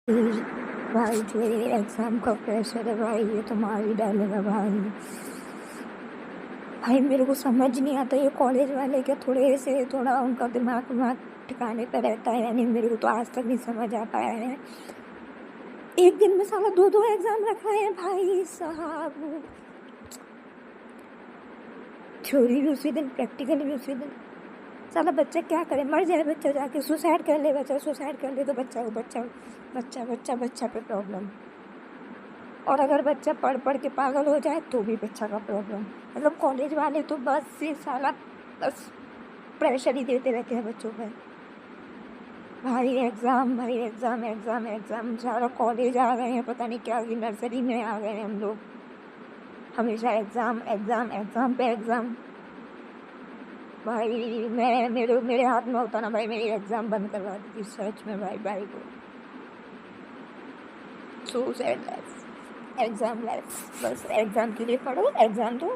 भाई तेरे एग्ज़ाम का प्रेशर है भाई, ये तो मार ही डालेगा भाई। भाई मेरे को समझ नहीं आता ये कॉलेज वाले क्या थोड़े से थोड़ा उनका दिमाग विमाग ठिकाने पे रहता है या नहीं, मेरे को तो आज तक नहीं समझ आ पाया है। एक दिन में साला 2-2 एग्ज़ाम रखा है भाई साहब। थ्योरी भी उसी दिन, प्रैक्टिकल भी उसी दिन। साला बच्चा क्या करे, मर जाए बच्चा, जाके सुसाइड कर ले बच्चा, सुसाइड कर ले तो बच्चा को बच्चा बच्चा बच्चा बच्चा पे प्रॉब्लम। और अगर बच्चा पढ़ पढ़ के पागल हो जाए तो भी बच्चा का प्रॉब्लम। मतलब कॉलेज वाले तो बस से साला बस प्रेशर ही देते रहते हैं बच्चों पे। भाई एग्ज़ाम, भाई एग्ज़ाम एग्ज़ाम एग्ज़ाम, सारा कॉलेज आ गए हैं, पता नहीं क्या कि नर्सरी में आ गए हैं हम लोग। हमेशा एग्ज़ाम एग्ज़ाम एग्ज़ाम पे एग्ज़ाम। भाई मैं मेरे हाथ में होता ना भाई, मेरी एग्ज़ाम बंद करवा देती सच में भाई। भाई को so sad life, exam life, बस एग्ज़ाम के लिए पढ़ो, एग्ज़ाम दो,